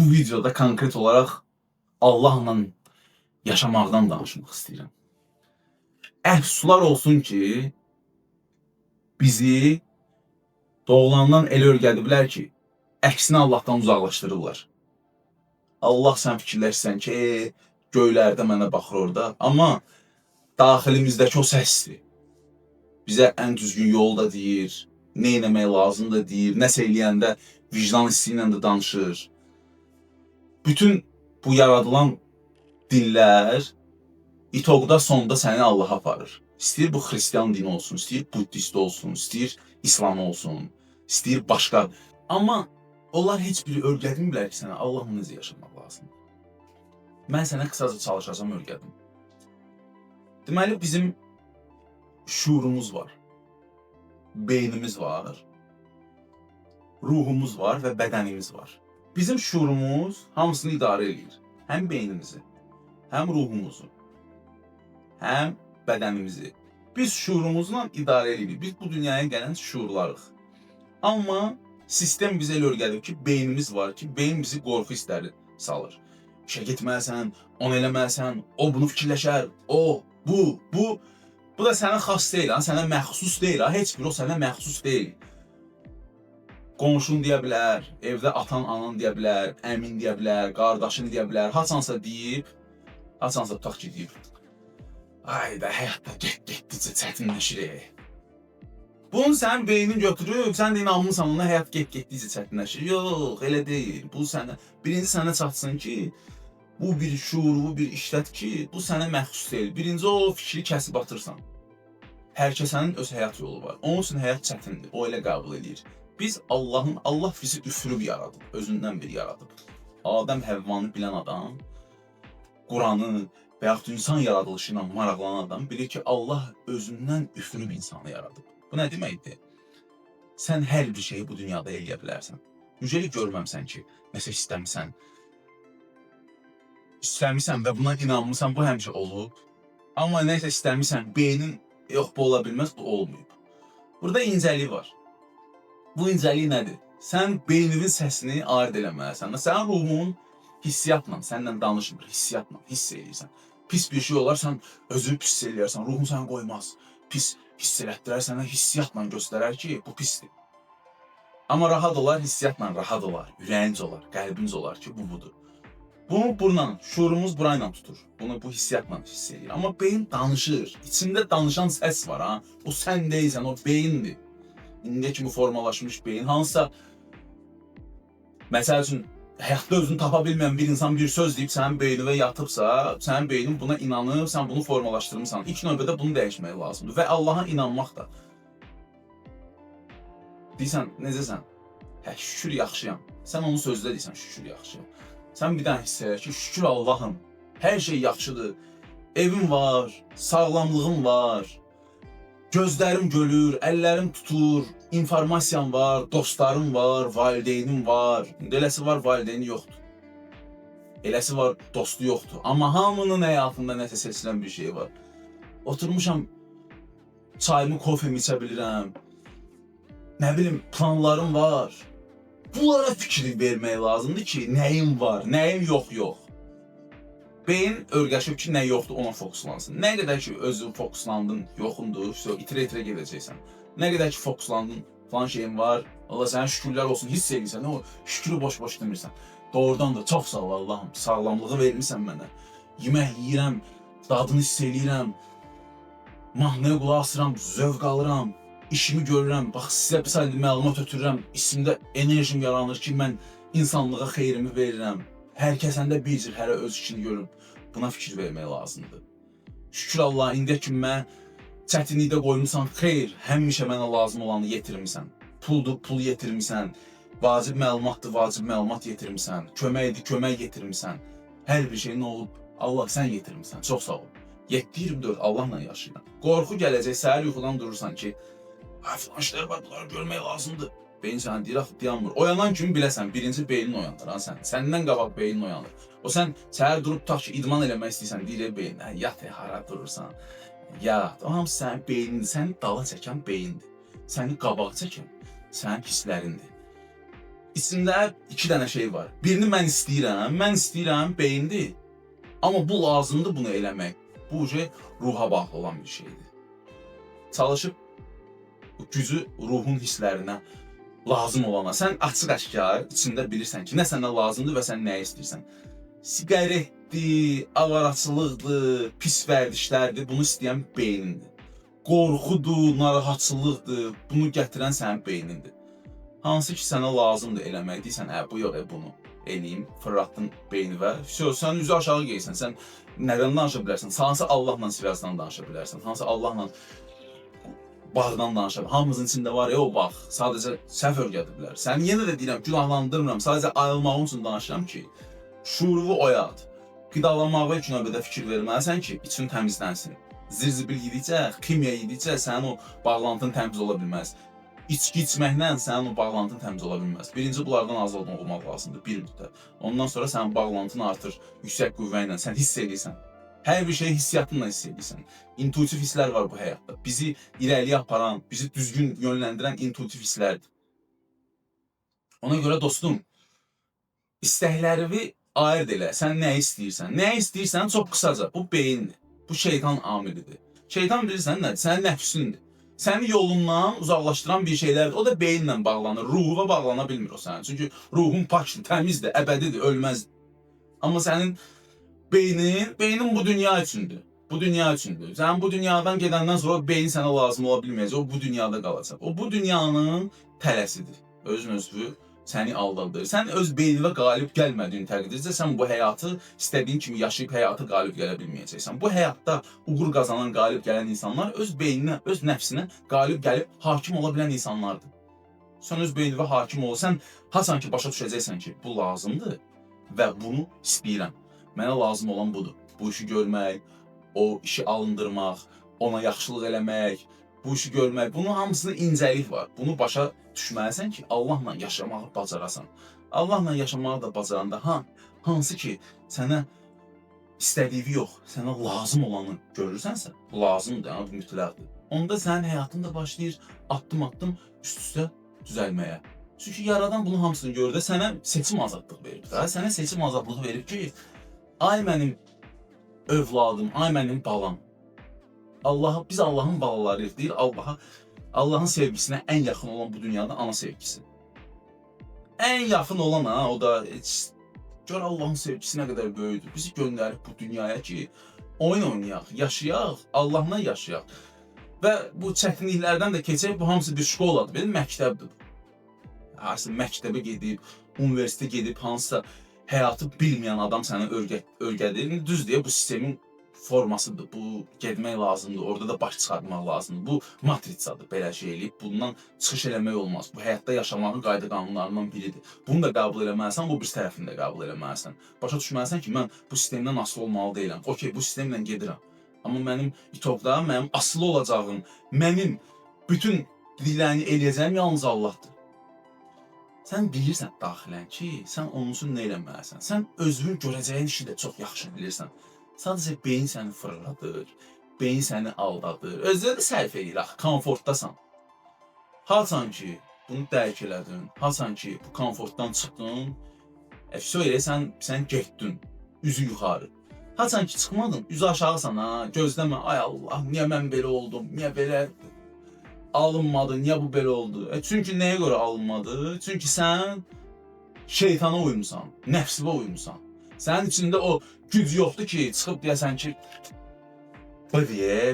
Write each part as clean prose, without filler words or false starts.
bu videoda konkret olaraq Allahla yaşamaqdan danışmaq istəyirəm. Əfsuslar olsun ki, bizi doğulandan elə öyrədiblər ki, əksinə Allahdan uzaqlaşdırırlar. Allah sən fikirləşsən ki, göylərdə mənə baxır orada, amma daxilimizdəki o səsdir. Bizə ən düzgün yol da deyir, nə etmək lazım da deyir, nəsə eləyəndə vicdan hissi ilə də danışır. Bütün bu yaradılan dinlər itoqda sonda səni Allaha aparır. İstəyir bu xristiyan dini olsun, istəyir buddist olsun, istəyir İslam olsun, istəyir başqa. Amma onlar heç biri öyrədmirlər ki, sənə Allahla necə yaşamaq lazımdır. Mən sənə qısaca çalışacağam öyrədim. Deməli, bizim şuurumuz var, beynimiz var, ruhumuz var və bədənimiz var. Bizim şuurumuz hamısını idarə edir. Həm beynimizi, həm ruhumuzu, həm bədənimizi. Biz şuurumuzla idarə edirik. Biz bu dünyaya gələn şuurlarıq. Amma sistem bizə elə öyrədir ki, beynimiz var ki, beyin bizi qorxu hissləri salır. İşə getməlisən, onu eləməlisən, o bunu fikirləşər, o, bu. Bu da sənə xas deyil, sənə məxsus deyil, heç bir o sənə məxsus deyil. Qonşun deyə bilər, evdə atan, anan deyə bilər, əmin deyə bilər, qardaşın deyə bilər, haçansa deyib, haçansa tutaq ki deyib. Ayda həyatda getdikcə çətinləşir. Bunu sənin beynin götürüb, sən də inanmısan ona həyat getdikcə çətinləşir. Yox, elə deyil. Bu sənə, birinci sənə çatsın ki, bu bir şuur, bu bir işlət ki, bu sənə məxsus deyil. Birinci o fikri kəsib atırsan. Hər kəsənin öz həyat yolu var. Onun üçün həyat çətindir, o elə qəbul edir. Biz Allah bizi üfürüb yaradıb, özündən bir yaradıb. Adəm Həvvanı bilən adam, Quranı və yaxud insan yaradılışı ilə maraqlanan adam bilir ki, Allah özündən üfürüb insanı yaradıb. Bu nə deməkdir? Sən hər bir şeyi bu dünyada eləyə bilərsən. Yücəli görməmsən ki, nəsə istəmirsən və buna inanmısan, bu həmişə olub. Amma nəsə istəmirsən, beynin yox, bu ola bilməz, bu olmayıb. Burada incəlik var. Bu incəlik nədir? Sən beyninin səsini ayırt eləməlisən. Sənin ruhun hissiyatla, səndən danışmır, hissiyatla, hiss eləyirsən. Pis bir şey olar, sən özünü pis eləyərsən, ruhun səni qoymaz. Pis hiss elətdirər, sənə hissiyatla göstərər ki, bu pisdir. Amma rahat olar, hissiyatla rahat olar, ürəyinc olar, qəlbinc olar ki, bu budur. Bunu burla, şuurumuz burayla tutur. Bunu bu hissiyatla hiss edir. Amma beyin danışır. İçində danışan səs var, ha? O sən deyilsən, o beyindir. İndiyə kimi formalaşmış beyin. Hansısa, məsəl üçün, həyatda özünü tapa bilməyən bir insan bir söz deyib sənin beyninə yatıbsa, sənin beynin buna inanıb, sən bunu formalaşdırmısan. İlk növbədə bunu dəyişmək lazımdır. Və Allaha inanmaq da. Deyirsən, necəsən? Hə, şükür yaxşıyam. Sən onun sözdə deyirsən, şükür yaxşıyam. Sən bir dənə hiss edir ki, şükür Allahım, hər şey yaxşıdır. Evim var, sağlamlığım var, gözlərim görür, əllərim tutur, informasiyam var, dostlarım var, valideynim var. Eləsi var, valideyni yoxdur. Eləsi var, dostu yoxdur. Amma hamının həyatında nəsə seçilən bir şey var. Oturmuşam, çayımı, kofemi içə bilirəm. Nə bilim, planlarım var. Bunlara fikri vermək lazımdır ki, nəyim var, nəyim yox. Beyin örgəşib ki, nə yoxdur, ona fokuslansın. Nə qədər ki, özü fokuslandın, yoxundur, itirə gedəcəksən. Nə qədər ki, fokuslandın, falan şeyin var, Allah sənə şükürlər olsun, hiss edirsən, o şükürü boş-boş demirsən. Doğrudan da çox sağ ol Allahım, sağlamlığı vermirsən mənə. Yemək yeyirəm, dadını hiss edirəm, mahnıya qulaq asıram, zövq alıram. İşimi görürəm, bax sizə bir sayıda məlumat ötürürəm, içimdə enerjim yaranır ki, mən insanlığa xeyrimi verirəm. Hər kəsəndə bir cür hərə öz işini görüb, buna fikir vermək lazımdır. Şükür Allah, indiyə kimi mən çətinlikdə qoymusan, xeyr, həmişə mənə lazım olanı yetirmisən. Puldur, pul yetirmisən, vacib məlumatdır, vacib məlumat yetirmisən, köməkdir, kömək yetirmisən. Hər bir şey nə olub, Allah sən yetirmisən, çox sağ ol. 7-24 Allahla yaşayıram. Qorxu gələcək, səhər yuxudan durursan ki, filan işlər var, bunları görmək lazımdır. Beyin sənə deyir, dayanmır. Oyanan kimi biləsən, birinci beynin oyanır, sən. Səndən qabaq beynin oyanır. O sən səhər durub tutaq ki, idman eləmək istəyirsən, deyir beyin, yat, hara durursan, yat. O hamısı sənin beynindir, səni dala çəkən beyindir. Səni qabağa çəkən sənin hisslərindir. İçində iki dənə şey var. Birini mən istəyirəm beyindir. Amma bu lazımdır bunu eləmək. Bu şey ruha bağlı olan bir şeydir. Çalışıb bu gücü ruhun hisslərinə lazım olana, sən açıq-aşkar içində bilirsən ki, nə sənə lazımdır və sən nə istəyirsən. Siqaretdir, avaraçılıqdır, pis vərdişlərdir, bunu istəyən beynindir. Qorxudur, narahatçılıqdır, bunu gətirən sənin beynindir. Hansı ki sənə lazımdır eləmək deyirsən, bu yox, bunu eləyim, fırlatdın beyni və sən üzü aşağı geysən, sən nədən danışa bilərsən, hansı Allahla sivasından danışa bilərsən, hansı Allahla bağdan danışa bilərsən, hamımızın içində var ya o bağ, sadəcə səhv öyrədə bilər. Sən yenə də deyirəm, günahlandırmıram, sadəcə ayılmağın üçün danışıram ki, şuurunu oyat, qidalanmağa ilk növbədə fikir verməlisən ki, için təmizlənsin. Zirzibil yedikcə, kimya yedikcə sənin o bağlantın təmiz ola bilməz. İçki içməklə sənin o bağlantın təmiz ola bilməz. Birinci bunlardan azad olmaq lazımdır bir müddət. Ondan sonra sənin bağlantın artır yüksək qüvvə ilə, sən hiss edirsən. Hər bir şeyi hissiyatınla hiss edirsən. İntuitiv hisslər var bu həyatda. Bizi irəliyə aparan, bizi düzgün yönləndirən intuitiv hisslərdir. Ona görə dostum, istəklərini ayırd elə. Sən nə istəyirsən? Nə istəyirsən çox qısaca. Bu beyindir. Bu şeytan amilidir. Şeytan bilirsən nədir? Sənin nəfsündür. Səni yolundan uzaqlaşdıran bir şeylərdir. O da beyinlə bağlanır, ruhuna bağlana bilmir o sənin. Çünki ruhun pakdır, təmizdir, əbədidir, ölməzdir. Amma sənin beynin bu dünya üçündür. Bu dünya üçündür. Sən bu dünyadan gedəndən sonra beyin sənə lazım ola bilməyəcək. O bu dünyada qalacaq. O bu dünyanın tələsidir. Özün özünü səni aldadır. Sən öz beyninə qalib gəlmədiyin təqdirdə sən bu həyatı istədiyin kimi yaşayıb həyatı qalib gələ bilməyəcəksən. Bu həyatda uğur qazanan, qalib gələn insanlar öz beyninə, öz nəfsinə qalib gəlib hakim ola bilən insanlardır. Sən öz beyninə hakim olsan, haçan ki başa düşəcəksən ki, bu lazımdır və bunu istəyirəm. Mənə lazım olan budur. Bu işi görmək, o işi alındırmaq, ona yaxşılıq eləmək, bu işi görmək, bunun hamısında incəlik var. Bunu başa düşməlisən ki, Allahla yaşamağı bacarasan. Allahla yaşamağı da bacaranda hansı ki sənə istədiyi yox, sənə lazım olanı görürsənsə, bu lazımdır, bu mütləqdir. Onda sənin həyatın da başlayır addım-addım üst-üstə düzəlməyə. Çünki Yaradan bunun hamısını görür də sənə seçim azadlıq verir. Sənə seçim azadlığı verir ki, ay mənim övladım, ay mənim balam. Biz Allahın balalarıyıq deyir, Allahın sevgisinə ən yaxın olan bu dünyada ana sevgisi. Ən yaxın olan o da gör Allahın sevgisi nə qədər böyüdür. Bizi göndərib bu dünyaya ki, oyun oynayaq, yaşayaq, Allahla yaşayaq. Və bu çətinliklərdən də keçək, bu hamısı bir şkoladır, benim məktəbdir. Aslında məktəbə gedib, universitetə gedib, hansısa həyatı bilməyən adam sənə öyrədir. Düz deyə bu sistemin formasıdır, bu getmək lazımdır, orada da baş çıxartmaq lazımdır. Bu matritsadır, belə şey eləyib, bundan çıxış eləmək olmaz. Bu həyatda yaşamağın qayda qanunlarından biridir. Bunu da qəbul eləməlisən, bu bir tərəfini də qəbul eləməlisən. Başa düşməlisən ki, mən bu sistemdən asılı olmalı deyiləm. Okey, bu sistemlə gedirəm. Amma mənim itopda, mənim asılı olacağım, mənim bütün dediklərini eləyəcəyim yalnız Allahdır. Sən bilirsən daxilən ki, sən onun üçün nə eləməlisən. Sən özünün görəcəyin işi də çox yaxşı bilirsən. Sadəcə beyin səni fırladır, beyin səni aldadır. Özünü də səhv edir, komfortdasan. Haçan ki, bunu dərk elədin, haçan ki, bu komfortdan çıxdın, söyle sən getdin, üzü yuxarı. Haçan ki, çıxmadın, üzü aşağısan, gözləmə, ay Allah, niyə mən belə oldum, niyə belə alınmadı, niyə bu belə oldu? Çünki nəyə görə alınmadı? Çünki sən şeytana uymusan, nəfsivə uymusan. Sənin içində o güc yoxdur ki, çıxıb deyəsən ki,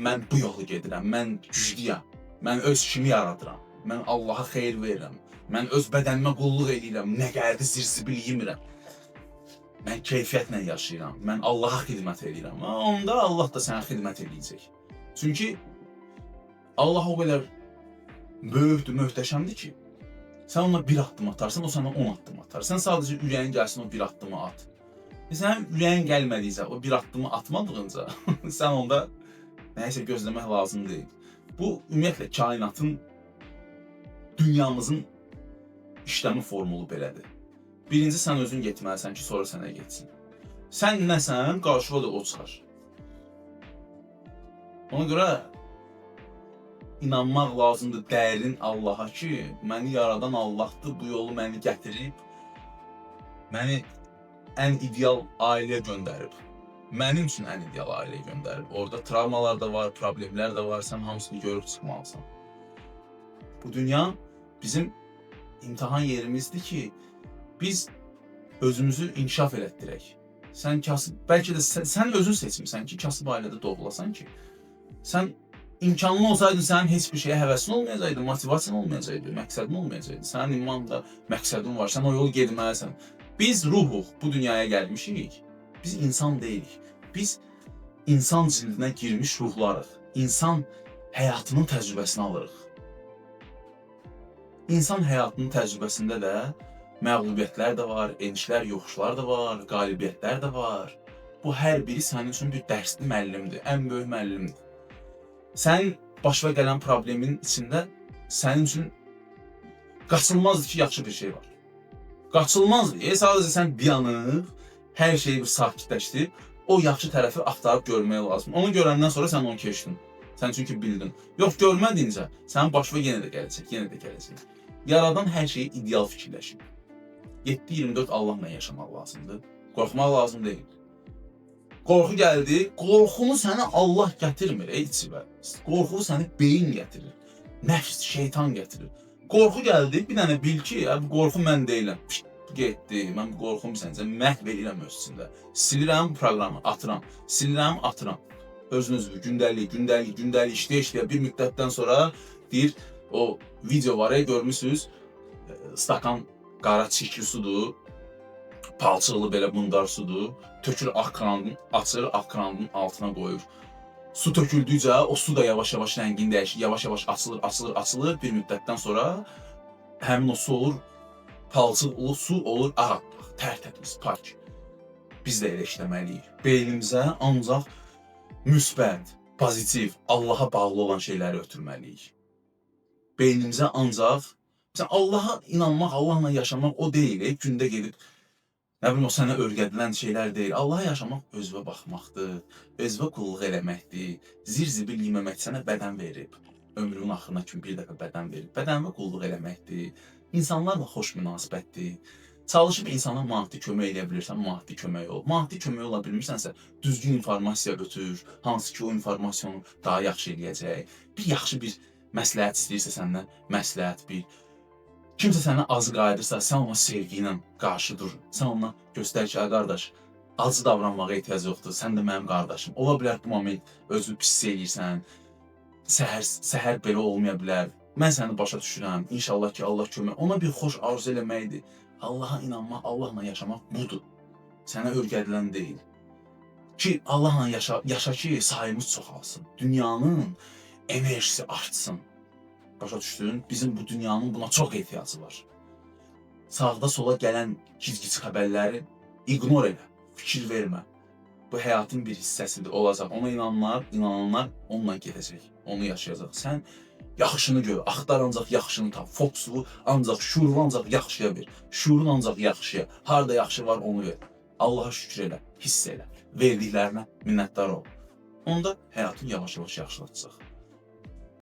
mən bu yolu gedirəm, mən güclüyəm, mən öz işimi yaradıram, mən Allaha xeyir verirəm, mən öz bədənimə qulluq edirəm, nə gəldi zirzibil yemirəm, mən keyfiyyətlə yaşayıram, mən Allaha xidmət edirəm. Onda Allah da sənə xidmət edəcək. Çünki Allah o qədər böyükdür, möhtəşəmdir ki, sən ona bir addım atarsan, o sənə 10 addım atar. Sən sadəcə ürəyin gəlsin, o bir addımı at. Sənin ürəyin gəlmədiysə, o bir addımı atmadığınca, sən onda nəyəsə gözləmək lazım deyil. Bu, ümumiyyətlə, kainatın, dünyamızın işləmi formulu belədir. Birinci, sən özün getməlisən ki, sonra sənə getsin. Sən nəsən, qarşıva da o çıxar. Ona görə inanmaq lazımdır dərin Allaha ki, məni yaradan Allahdır, bu yolu məni gətirib, məni ən ideal ailəyə göndərib. Mənim üçün ən ideal ailəyə göndərib. Orada travmalar da var, problemlər də var, sən hamısını görüb çıxmalısan. Bu dünya bizim imtahan yerimizdir ki, biz özümüzü inkişaf elətdirək. Sən kasıb, bəlkə də sən özün seçmisən ki, kasıb ailədə doğulasan ki, sən imkanlı olsaydın, sənin heç bir şeyə həvəsin olmayacaqdı, motivasiyan olmayacaqdı, məqsədin olmayacaqdı. Sənin imanda məqsədin var, sən o yolu getməlisən. Biz ruhuq, bu dünyaya gəlmişik. Biz insan deyilik. Biz insan cildinə girmiş ruhlarıq. İnsan həyatının təcrübəsini alırıq. İnsan həyatının təcrübəsində də məğlubiyyətlər də var, enişlər, yoxuşlar da var, qalibiyyətlər də var. Bu hər biri sənin üçün bir dərsli müəllimdir, ən böyük müəllimdir. Sənin başına gələn problemin içində sənin üçün qaçılmazdır ki, yaxşı bir şey var. Qaçılmazdır. Sadəcə sən dayanıb, hər şeyi bir sakitləşdirib, o yaxşı tərəfi axtarıb görməyə lazım. Onu görəndən sonra sən onu keçdin. Sən çünki bildin. Yox, görmədiyincə sənin başına yenə də gələcək, yenə də gələcək. Yaradan hər şeyi ideal fikirləşib. 7-24 Allahla yaşamaq lazımdır. Qorxmaq lazım deyil. Qorxu gəldi, qorxunu sənə Allah gətirmir, içibə. Qorxu səni beyin gətirir, nəfs, şeytan gətirir. Qorxu gəldi, bir dənə bil ki, bu qorxu mən deyiləm. Getdi, mən bu qorxumu səncə məhv edirəm öz içində. Silirəm bu proqramı, atıram. Silirəm, atıram. Özünüzü gündəlik işləyə bir müddətdən sonra deyir, o video var, görmüsünüz, stakan qara çirkli sudur, palçıqlı belə bundar sudur, tökür akranın, açır, akranın altına qoyur. Su töküldükcə o su da yavaş-yavaş rəngini dəyişir, yavaş-yavaş açılır, bir müddətdən sonra həmin o su olur, palçıqlı su olur, ağappaq, tərtəmiz, pak. Biz də elə işləməliyik. Beynimizə ancaq müsbət, pozitiv, Allaha bağlı olan şeyləri ötürməliyik. Beynimizə ancaq, məsələn, Allaha inanmaq, Allahla yaşamaq o deyil, gündə gedib, nə bilim, o sənə örgədilən şeylər deyil. Allaha yaşamaq özünə baxmaqdır, özünə qulluq eləməkdir, zir-zibil yeməmək sənə bədən verib. Ömrünün axırına kimi bir dəfə bədən verib, bədənə qulluq eləməkdir, insanlarla xoş münasibətdir. Çalışıb insana maddi kömək edə bilirsən, maddi kömək ol. Maddi kömək ola bilmirsənsə, düzgün informasiya götür, hansı ki o informasyonu daha yaxşı eləyəcək. Bir yaxşı bir məsləhət istəyirsə səndən, məsləhət bil. Kimsə sənə azı qayıdırsa, sən ona sevgi ilə qarşı dur. Sən ona göstər ki, qardaş, acı davranmağa ehtiyac yoxdur, sən də mənim qardaşım. Ola bilər bu moment özünü pis eləyirsən, səhər belə olmaya bilər. Mən səni başa düşürəm, inşallah ki, Allah kömək. Ona bir xoş arzu eləməkdir. Allaha inanmaq, Allahla yaşamaq budur. Sənə örgədilən deyil. Ki, Allahla yaşa ki, sayımız çoxalsın. Dünyanın enerjisi artsın. Başa düşdün? Bizim bu dünyanın buna çox ehtiyacı var. Sağda sola gələn gic-gic xəbərləri ignor elə, fikir vermə. Bu həyatın bir hissəsidir, olacaq. Ona inananlar onunla gedəcək, onu yaşayacaq. Sən yaxşını gör, axtar ancaq yaxşını tap, fokusu ancaq, şuurunu ancaq yaxşıya ver. Şuurun ancaq yaxşıya, harada yaxşı var onu ver. Allaha şükür elə, hiss elə, verdiklərinə minnətdar ol. Onda həyatın yavaş-yavaş yaxşılaşacaq.